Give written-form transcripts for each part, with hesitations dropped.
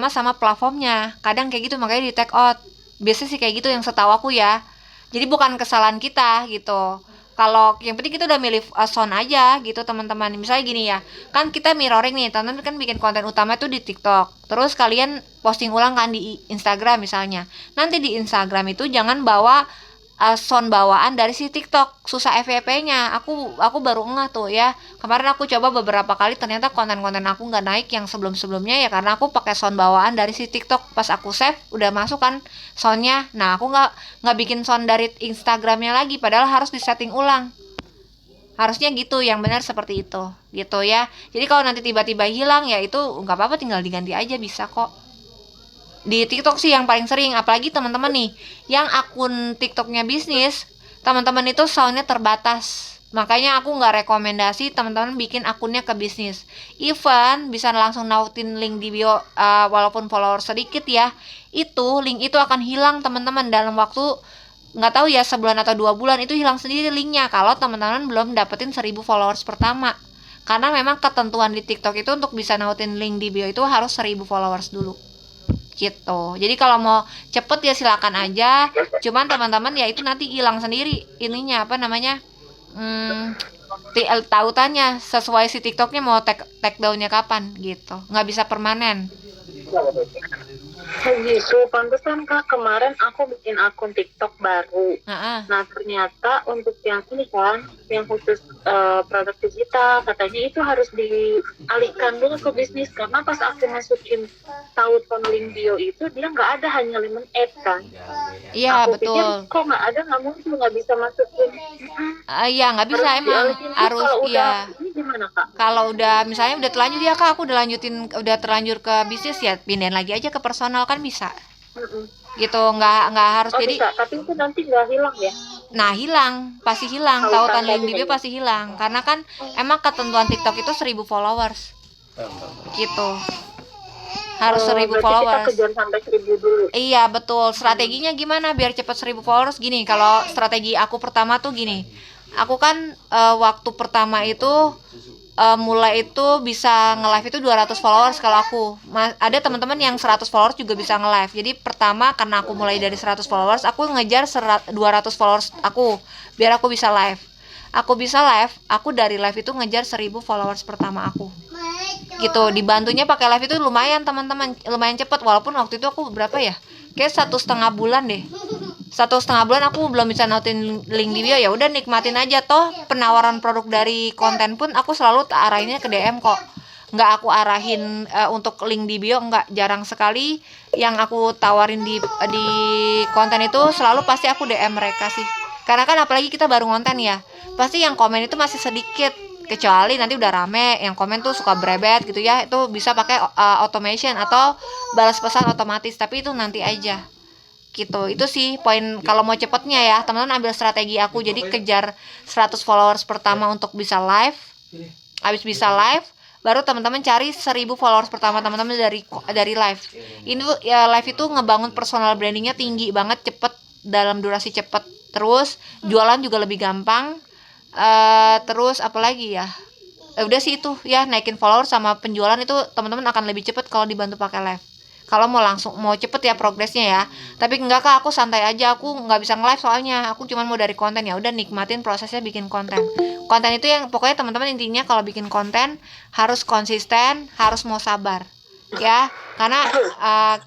sama platformnya. Kadang kayak gitu makanya di take out. Biasanya sih kayak gitu yang setahu aku ya. Jadi bukan kesalahan kita gitu. Kalau yang penting kita udah milih sound aja gitu teman-teman. Misalnya gini ya, kan kita mirroring nih, teman-teman kan bikin konten utama itu di TikTok. Terus kalian posting ulang kan di Instagram misalnya. Nanti di Instagram itu jangan bawa sound bawaan dari si TikTok, susah FYP-nya. Aku baru ngeh tuh ya. Kemarin aku coba beberapa kali, ternyata konten-konten aku nggak naik yang sebelum-sebelumnya ya karena aku pakai sound bawaan dari si TikTok. Pas aku save udah masuk kan soundnya. Nah aku nggak bikin sound dari Instagramnya lagi, padahal harus disetting ulang. Harusnya gitu, yang benar seperti itu gitu ya. Jadi kalau nanti tiba-tiba hilang ya itu nggak apa-apa, tinggal diganti aja, bisa kok. Di TikTok sih yang paling sering, apalagi teman-teman nih yang akun TikToknya bisnis, teman-teman itu soundnya terbatas, makanya aku nggak rekomendasi teman-teman bikin akunnya ke bisnis. Even bisa langsung nautin link di bio, walaupun follower sedikit ya, itu link itu akan hilang teman-teman dalam waktu nggak tahu ya, sebulan atau 2 bulan itu hilang sendiri linknya kalau teman-teman belum dapetin 1.000 followers pertama. Karena memang ketentuan di TikTok itu untuk bisa nautin link di bio itu harus 1.000 followers dulu gitu. Jadi kalau mau cepet ya silakan aja. Cuman teman-teman ya itu nanti hilang sendiri ininya apa namanya, hmm, tautannya sesuai si TikToknya mau take downnya kapan gitu. Nggak bisa permanen. Gitu, pantesan Kak kemarin aku bikin akun TikTok baru. Nah, Nah ternyata untuk yang ini kan, yang khusus produk digital, katanya itu harus dialihkan dulu ke bisnis. Karena pas aku masukin tautan link bio itu, dia nggak ada, hanya lemon ad kan. iya Aku pikir betul. kok nggak ada, nggak mungkin nggak bisa masukin. Iya nggak bisa Harus emang, dialihin tuh, harus kalau udah iya. ini gimana Kak? Kalau udah misalnya udah terlanjur ya kak, aku udah lanjutin, udah terlanjur ke bisnis ya pindahin lagi aja ke personal kan bisa Mm-mm. gitu, nggak harus Oh jadi. bisa, tapi itu nanti nggak hilang ya Nah hilang, pasti hilang, tautan tautan link tadi di bio ya? pasti hilang karena kan emang ketentuan TikTok itu 1.000 followers gitu, harus Oh, 1.000 berarti kita followers. kejar sampai 1.000 dulu. Iya betul, Hmm. strateginya gimana biar cepet 1.000 followers gini, kalau strategi aku pertama tuh gini, aku kan waktu pertama itu mulai itu bisa nge-live itu 200 followers. Kalau aku ada teman-teman yang 100 followers juga bisa nge-live. Jadi pertama karena aku mulai dari 100 followers, aku ngejar 200 followers aku biar aku bisa live. Aku bisa live, aku dari live itu ngejar 1.000 followers pertama aku gitu. Dibantunya pakai live itu lumayan teman-teman, lumayan cepet, walaupun waktu itu aku berapa ya, kayak 1,5 bulan deh, 1,5 bulan aku belum bisa nautin link di bio. Ya udah nikmatin aja, toh penawaran produk dari konten pun aku selalu arahinnya ke DM kok, nggak aku arahin untuk link di bio, nggak, jarang sekali. Yang aku tawarin di konten itu selalu pasti aku DM mereka sih, karena kan apalagi kita baru konten ya, pasti yang komen itu masih sedikit. Kecuali nanti udah rame yang komen tuh suka berebet gitu ya, itu bisa pakai automation atau balas pesan otomatis, tapi itu nanti aja gitu. Itu sih poin kalau mau cepetnya ya, teman-teman ambil strategi aku, jadi kejar 100 followers pertama untuk bisa live. Habis bisa live baru teman-teman cari 1.000 followers pertama teman-teman dari live. Ini tuh ya, live itu ngebangun personal brandingnya tinggi banget, cepet, dalam durasi cepet, terus jualan juga lebih gampang. Terus apalagi ya, udah sih itu ya, naikin follower sama penjualan itu teman-teman akan lebih cepet kalau dibantu pakai live. Kalau mau langsung mau cepet ya progresnya ya, tapi enggak kak, aku santai aja, aku nggak bisa nge-live soalnya aku cuma mau dari konten. Ya udah nikmatin prosesnya bikin konten. Konten itu yang pokoknya teman-teman, intinya kalau bikin konten harus konsisten, harus mau sabar ya, karena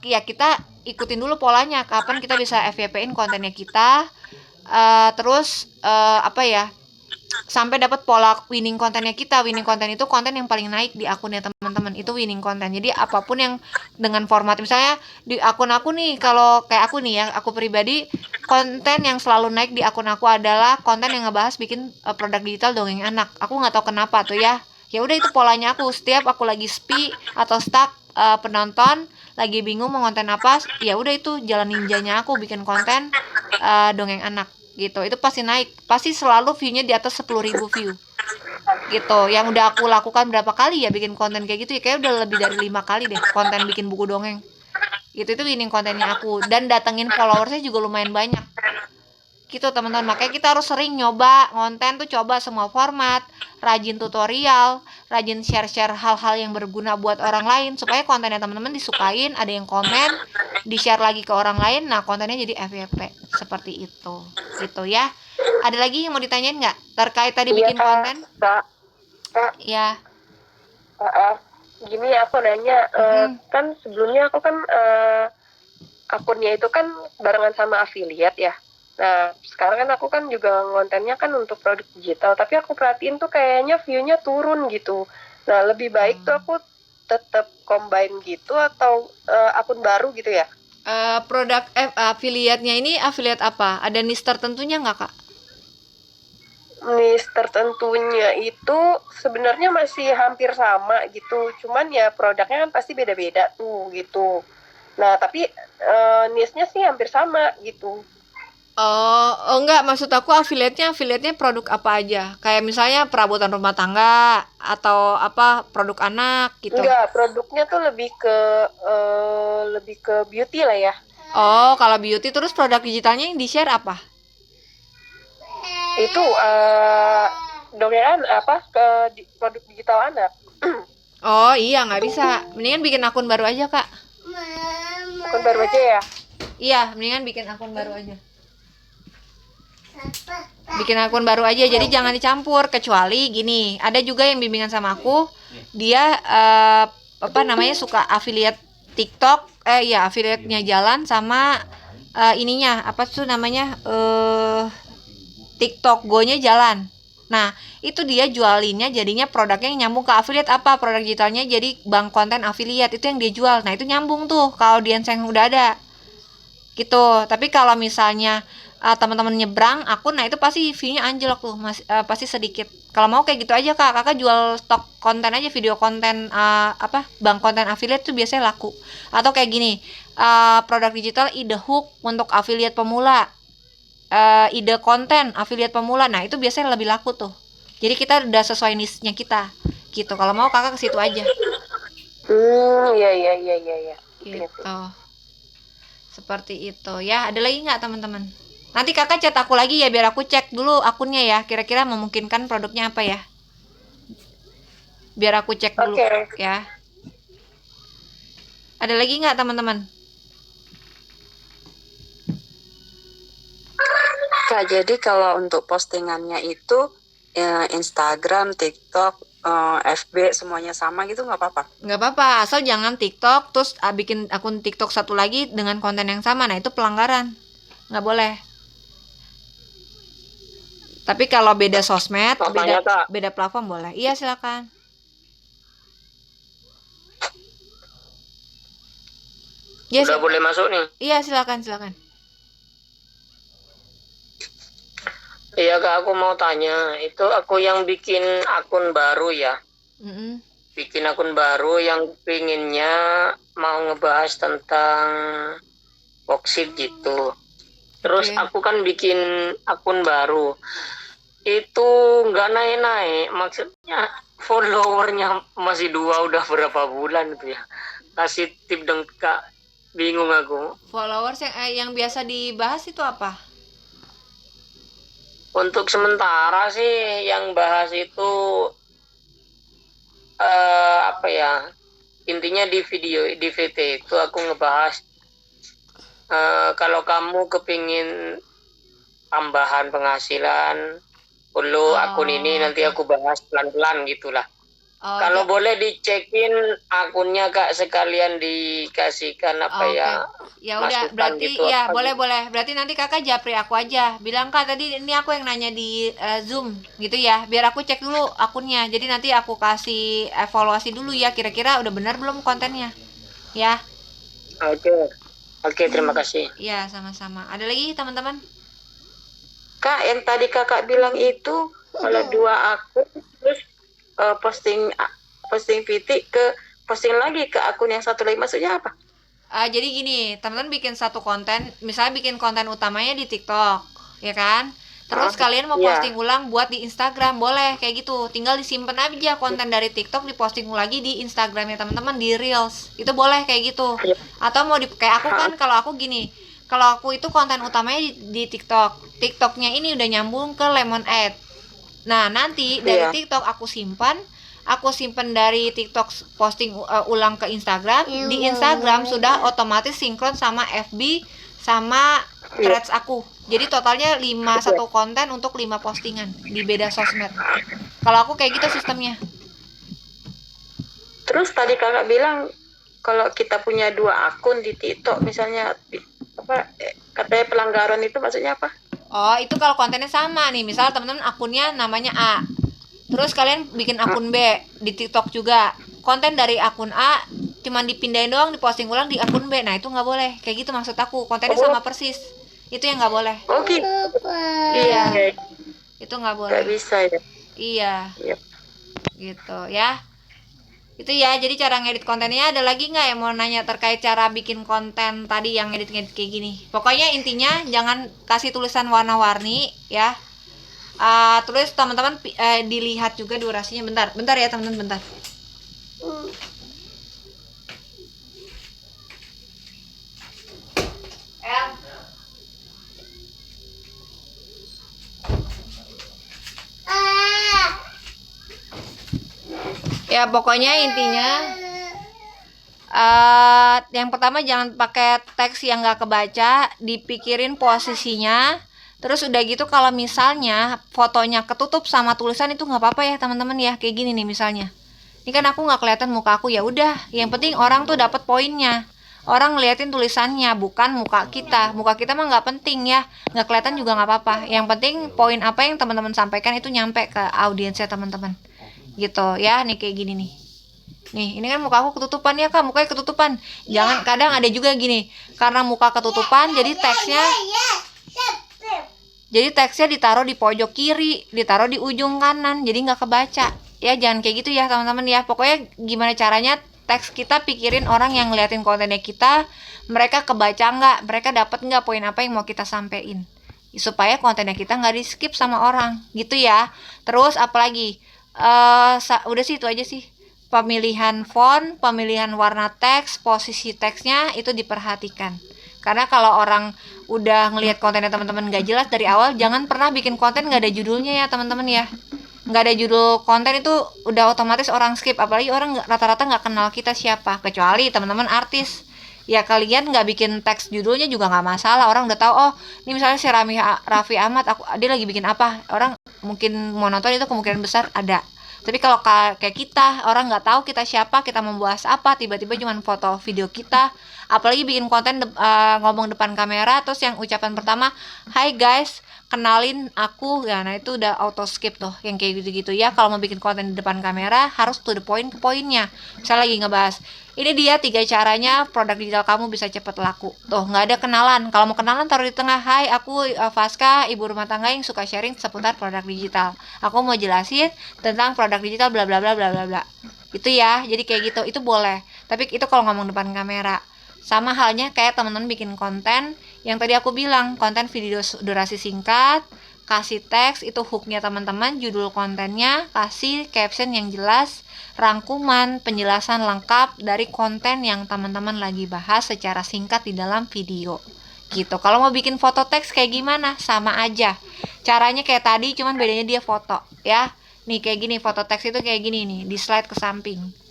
ya kita ikutin dulu polanya kapan kita bisa FYP-in kontennya kita. Terus apa ya, sampai dapat pola winning kontennya kita. Winning konten itu konten yang paling naik di akunnya teman-teman, itu winning konten. Jadi apapun yang dengan format, misalnya di akun aku nih, kalau kayak aku nih ya, aku pribadi, konten yang selalu naik di akun aku adalah konten yang ngebahas bikin produk digital dongeng anak. Aku nggak tahu kenapa tuh ya, ya udah itu polanya aku. Setiap aku lagi sepi atau stuck penonton lagi bingung mau konten apa, ya udah itu jalan ninjanya aku bikin konten dongeng anak gitu. Itu pasti naik, pasti selalu viewnya di atas 10.000 view gitu. Yang udah aku lakukan berapa kali ya bikin konten kayak gitu ya, kayak udah lebih dari 5 kali deh konten bikin buku dongeng gitu. Itu winning kontennya aku, dan datengin followersnya juga lumayan banyak Gitu teman-teman, makanya kita harus sering nyoba konten tuh, coba semua format, rajin tutorial, rajin share-share hal-hal yang berguna buat orang lain, supaya kontennya teman-teman disukain, ada yang komen, di-share lagi ke orang lain, nah kontennya jadi FYP, seperti itu, gitu ya. Ada lagi yang mau ditanyain nggak terkait tadi bikin konten? Kak, Ya. gini aku nanya, kan sebelumnya aku kan akunnya itu kan barengan sama affiliate ya. Nah, sekarang kan aku kan juga kontennya kan untuk produk digital, tapi aku perhatiin tuh kayaknya view-nya turun gitu. Nah, lebih baik tuh aku tetap combine gitu atau akun baru gitu ya? Produk affiliate-nya ini affiliate apa? Ada niche tertentunya nggak, Kak? Niche tertentunya itu sebenarnya masih hampir sama gitu, cuman ya produknya kan pasti beda-beda tuh gitu. Nah, tapi niche-nya sih hampir sama gitu. Oh enggak, maksud aku affiliate-nya produk apa aja? Kayak misalnya perabotan rumah tangga atau apa produk anak gitu. Enggak, produknya tuh lebih ke beauty lah ya. Oh, kalau beauty terus produk digitalnya yang di-share apa? Itu dominan apa produk digital anak. Oh iya, nggak bisa. Mendingan bikin akun baru aja, Kak. Akun baru aja ya. Iya, mendingan bikin akun baru aja. Bikin akun baru aja, jadi jangan dicampur. Kecuali gini, ada juga yang bimbingan sama aku, dia apa namanya suka affiliate TikTok, ya affiliate-nya jalan sama ininya apa tuh namanya TikTok Go-nya jalan. Nah, itu dia jualinnya jadinya produknya yang nyambung ke affiliate apa? Produk digitalnya jadi bank konten affiliate, itu yang dia jual. Nah, itu nyambung tuh kalau audiens yang udah ada. Gitu. Tapi kalau misalnya teman-teman nyebrang akun, nah itu pasti view-nya anjlok tuh, pasti sedikit. Kalau mau kayak gitu aja, Kak. Kakak jual stok konten aja, video konten apa? Bank konten affiliate tuh biasanya laku. Atau kayak gini, produk digital ide hook untuk affiliate pemula. Ide konten affiliate pemula, nah itu biasanya lebih laku tuh. Jadi kita udah sesuai niche-nya kita gitu. Kalau mau kakak ke situ aja Iya. gitu, seperti itu ya. Ada lagi nggak teman-teman? Nanti kakak chat aku lagi ya, biar aku cek dulu akunnya ya, kira-kira memungkinkan produknya apa ya, biar aku cek dulu. Ya, ada lagi nggak teman-teman? Kak, jadi kalau untuk postingannya itu Instagram, TikTok, FB semuanya sama gitu nggak apa-apa? Nggak apa-apa, asal jangan TikTok terus bikin akun TikTok satu lagi dengan konten yang sama, nah itu pelanggaran, nggak boleh. Tapi kalau beda sosmed, beda platform boleh. Iya silakan. Ya, udah boleh masuk nih. Iya silakan. Iya Kak, aku mau tanya, itu aku yang bikin akun baru ya. Bikin akun baru yang pinginnya mau ngebahas tentang boksit gitu. Terus aku kan bikin akun baru, itu nggak naik-naik, maksudnya followernya masih 2, udah berapa bulan itu ya. Kasih tip dong Kak, bingung aku. Followers yang biasa dibahas itu apa? Untuk sementara sih yang bahas itu apa ya, intinya di VT itu aku ngebahas kalau kamu kepingin tambahan penghasilan, follow akun ini, nanti aku bahas pelan-pelan gitulah. Kalau boleh dicekin akunnya Kak, sekalian dikasihkan apa ya. Ya udah, berarti gitu, ya boleh. Berarti nanti kakak japri aku aja. Bilang Kak tadi ini aku yang nanya di Zoom gitu ya. Biar aku cek dulu akunnya. Jadi nanti aku kasih evaluasi dulu ya, kira-kira udah benar belum kontennya. Ya. Oke, terima kasih. Ya, sama-sama. Ada lagi teman-teman? Kak, yang tadi kakak bilang itu kalau 2 akun terus posting VT ke posting lagi ke akun yang satu lagi, maksudnya apa? Jadi gini, teman-teman bikin satu konten, misalnya bikin konten utamanya di TikTok, ya kan? Terus kalian mau posting ulang buat di Instagram, boleh kayak gitu. Tinggal disimpan aja konten dari TikTok, diposting lagi di Instagramnya teman-teman di Reels. Itu boleh kayak gitu. Atau mau kayak aku kan, kalau aku gini, kalau aku itu konten utamanya di TikTok. TikToknya ini udah nyambung ke Lemonade. Nah, nanti dari Iya. TikTok aku simpan dari TikTok posting ulang ke Instagram. Di Instagram sudah otomatis sinkron sama FB sama threads aku. Jadi totalnya 1 konten untuk 5 postingan di beda sosmed. Kalau aku kayak gitu sistemnya. Terus tadi kakak bilang kalau kita punya 2 akun di TikTok misalnya katanya pelanggaran itu maksudnya apa? Oh, itu kalau kontennya sama nih. Misal teman-teman akunnya namanya A. Terus kalian bikin akun B di TikTok juga. Konten dari akun A cuman dipindahin doang, diposting ulang di akun B. Nah, itu nggak boleh. Kayak gitu maksud aku. Kontennya sama persis. Itu yang nggak boleh. Oh gitu. Iya. Iya. Itu nggak boleh. Nggak bisa ya. Iya. Yep. Gitu ya. Itu ya, jadi cara ngedit kontennya. Ada lagi nggak yang mau nanya terkait cara bikin konten tadi yang ngedit-ngedit kayak gini? Pokoknya intinya jangan kasih tulisan warna-warni ya. Terus teman-teman dilihat juga durasinya. Bentar ya teman-teman, bentar. Ya pokoknya intinya yang pertama jangan pakai teks yang nggak kebaca, dipikirin posisinya. Terus udah gitu kalau misalnya fotonya ketutup sama tulisan itu nggak apa-apa ya teman-teman ya. Kayak gini nih misalnya. Ini kan aku nggak kelihatan muka aku, ya udah. Yang penting orang tuh dapat poinnya. Orang ngeliatin tulisannya, bukan muka kita. Muka kita mah nggak penting ya, nggak kelihatan juga nggak apa-apa. Yang penting poin apa yang teman-teman sampaikan itu nyampe ke audiensnya teman-teman. Gitu ya, nih kayak gini nih. Nih, ini kan muka aku ketutupan ya kak, mukanya ketutupan. Jangan, kadang ada juga gini, karena muka ketutupan, jadi teksnya ditaruh di pojok kiri, ditaruh di ujung kanan, jadi nggak kebaca. Ya jangan kayak gitu ya teman-teman ya. Pokoknya gimana caranya teks kita pikirin orang yang ngeliatin kontennya kita, mereka kebaca nggak, mereka dapat nggak poin apa yang mau kita sampein, supaya kontennya kita nggak di skip sama orang, gitu ya. Terus apalagi? Udah sih itu aja sih. Pemilihan font, pemilihan warna teks, posisi teksnya itu diperhatikan. Karena kalau orang udah ngelihat kontennya teman-teman nggak jelas dari awal, jangan pernah bikin konten nggak ada judulnya ya teman-teman ya. Nggak ada judul konten itu udah otomatis orang skip. Apalagi orang rata-rata nggak kenal kita siapa, kecuali teman-teman artis. Ya kalian nggak bikin teks judulnya juga nggak masalah, orang udah tahu. Oh ini misalnya si Raffi Ahmad, dia lagi bikin apa, orang mungkin mau nonton, itu kemungkinan besar ada. Tapi kalau kayak kita, orang nggak tahu kita siapa, kita membahas apa, tiba-tiba cuma foto video kita, apalagi bikin konten ngomong depan kamera, terus yang ucapan pertama, "Hai guys, kenalin aku," ya, nah itu udah auto skip tuh, yang kayak gitu-gitu ya. Kalau mau bikin konten di depan kamera, harus to the point, ke poinnya. Misalnya lagi ngebahas, ini dia 3 caranya produk digital kamu bisa cepet laku. Tuh, nggak ada kenalan. Kalau mau kenalan taruh di tengah. "Hai, aku Vaska, ibu rumah tangga yang suka sharing seputar produk digital. Aku mau jelasin tentang produk digital bla bla bla bla bla bla." Itu ya. Jadi kayak gitu, itu boleh. Tapi itu kalau ngomong depan kamera. Sama halnya kayak teman-teman bikin konten yang tadi aku bilang, konten video durasi singkat, kasih teks, itu hooknya teman-teman, judul kontennya, kasih caption yang jelas, rangkuman, penjelasan lengkap dari konten yang teman-teman lagi bahas secara singkat di dalam video. Gitu. Kalau mau bikin foto teks kayak gimana? Sama aja. Caranya kayak tadi, cuman bedanya dia foto, ya. Nih kayak gini, foto teks itu kayak gini nih, di slide ke samping.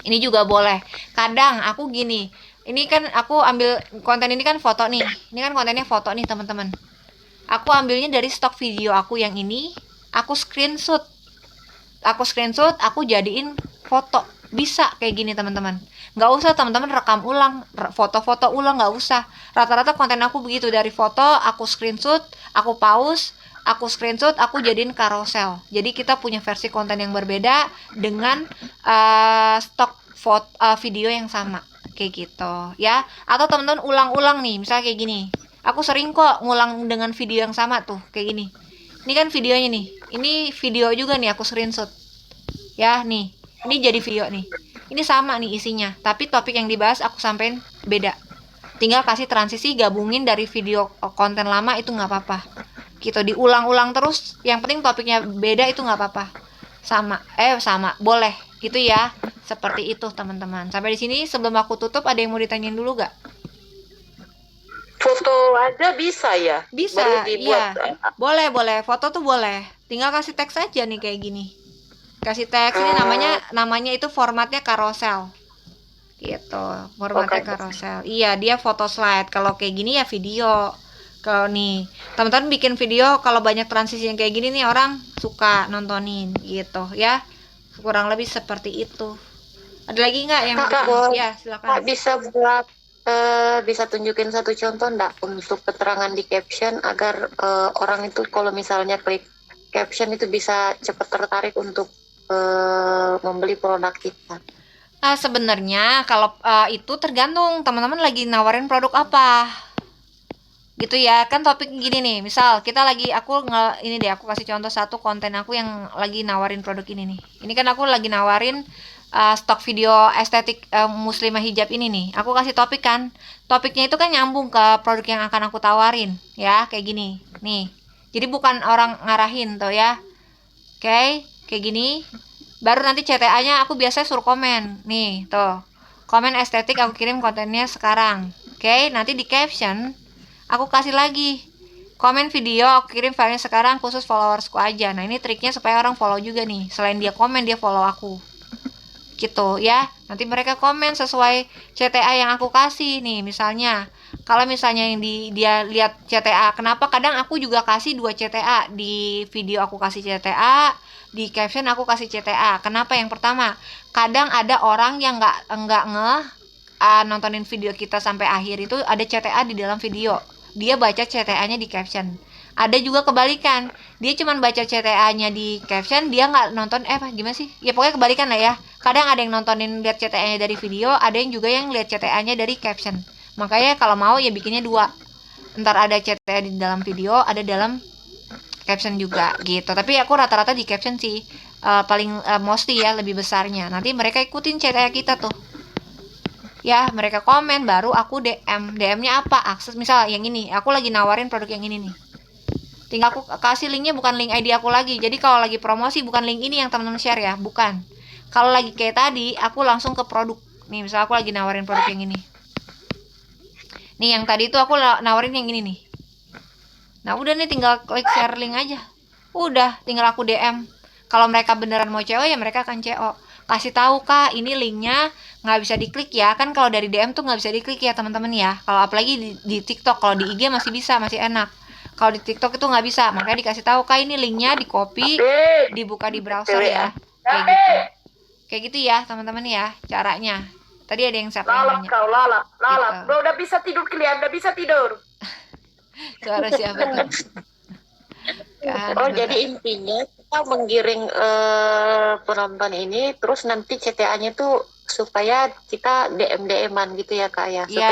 Ini juga boleh. Kadang aku gini, ini kan aku ambil konten ini kan foto nih. Ini kan kontennya foto nih teman-teman. Aku ambilnya dari stok video aku yang ini, aku screenshot, aku jadiin foto. Bisa kayak gini teman-teman. Nggak usah teman-teman rekam ulang, foto-foto ulang, nggak usah. Rata-rata konten aku begitu, dari foto, aku screenshot, aku pause, aku screenshot, aku jadiin carousel. Jadi kita punya versi konten yang berbeda dengan stok foto video yang sama, kayak gitu ya. Atau teman-teman ulang-ulang nih, misalnya kayak gini. Aku sering kok ngulang dengan video yang sama tuh, kayak gini. Ini kan videonya nih. Ini video juga nih aku screenshot. Ya, nih. Ini jadi video nih. Ini sama nih isinya, tapi topik yang dibahas aku sampein beda. Tinggal kasih transisi, gabungin dari video konten lama, itu nggak apa-apa. Gitu, diulang-ulang terus. Yang penting topiknya beda, itu nggak apa-apa. Sama, boleh. Gitu ya. Seperti itu teman-teman. Sampai di sini sebelum aku tutup, ada yang mau ditanyain dulu gak? Foto aja bisa ya? Bisa, Baru dibuat. iya. Boleh. Foto tuh boleh. Tinggal kasih teks aja nih kayak gini. Kasih teks ini namanya itu formatnya carousel. Gitu. Formatnya carousel. Iya, dia foto slide. Kalau kayak gini ya video. Kalau nih, teman-teman bikin video kalau banyak transisi yang kayak gini nih orang suka nontonin gitu ya. Kurang lebih seperti itu. Ada lagi nggak yang ya, silakan. Kak bisa buat bisa tunjukin satu contoh enggak untuk keterangan di caption agar orang itu kalau misalnya klik caption itu bisa cepat tertarik untuk membeli produk kita. Sebenarnya kalau itu tergantung teman-teman lagi nawarin produk apa. Gitu ya, kan topik gini nih. Misal kita lagi aku kasih contoh satu konten aku yang lagi nawarin produk ini nih. Ini kan aku lagi nawarin stok video estetik muslimah hijab ini nih. Aku kasih topik kan. Topiknya itu kan nyambung ke produk yang akan aku tawarin, ya, kayak gini. Nih. Jadi bukan orang ngarahin tuh ya. Oke, kayak gini. Baru nanti CTA-nya aku biasanya suruh komen. Nih, tuh. Komen estetik aku kirim kontennya sekarang. Oke, nanti di caption aku kasih lagi. Komen video aku kirim filenya sekarang khusus followersku aja. Nah, ini triknya supaya orang follow juga nih. Selain dia komen, dia follow aku. Gitu ya. Nanti mereka komen sesuai CTA yang aku kasih nih. Misalnya, kalau misalnya yang dia lihat CTA, kenapa kadang aku juga kasih 2 CTA. Di video aku kasih CTA, di caption aku kasih CTA. Kenapa? Yang pertama, kadang ada orang yang nggak nontonin video kita sampai akhir itu ada CTA di dalam video. Dia baca CTA-nya di caption. Ada juga kebalikan, dia cuma baca CTA-nya di caption, dia nggak nonton gimana sih? Ya pokoknya kebalikan lah ya. Kadang ada yang nontonin lihat CTA-nya dari video, ada yang juga yang lihat CTA-nya dari caption. Makanya kalau mau ya bikinnya 2. Ntar ada CTA di dalam video, ada dalam caption juga gitu. Tapi aku rata-rata di caption sih paling mostly ya lebih besarnya. Nanti mereka ikutin CTA kita tuh. Ya, mereka komen baru aku DM. DM-nya apa? Akses misal yang ini, aku lagi nawarin produk yang ini nih. Tinggal aku kasih linknya bukan link ID aku lagi. Jadi kalau lagi promosi bukan link ini yang teman-teman share ya, bukan. Kalau lagi kayak tadi, aku langsung ke produk. Nih, misal aku lagi nawarin produk yang ini. Nih, yang tadi itu aku nawarin yang ini nih. Nah, udah nih tinggal klik share link aja. Udah, tinggal aku DM. Kalau mereka beneran mau CO ya mereka akan CO. Kasih tahu Kak, ini linknya nggak bisa diklik ya. Kan kalau dari DM tuh nggak bisa diklik ya teman-teman ya. Kalau apalagi di TikTok, kalau di IG masih bisa, masih enak. Kalau di TikTok itu nggak bisa, makanya dikasih tahu Kak ini linknya di copy, dibuka di browser ya, kayak gitu. Kayak gitu ya teman-teman ya caranya. Tadi ada yang siapa yang nanya? Lalap. Gitu. Bro, udah bisa tidur kalian, udah bisa tidur. Suara siapa tuh? Jadi intinya kita menggiring penonton ini, terus nanti CTA-nya tuh supaya kita DM-an gitu ya Kak ya. Iya.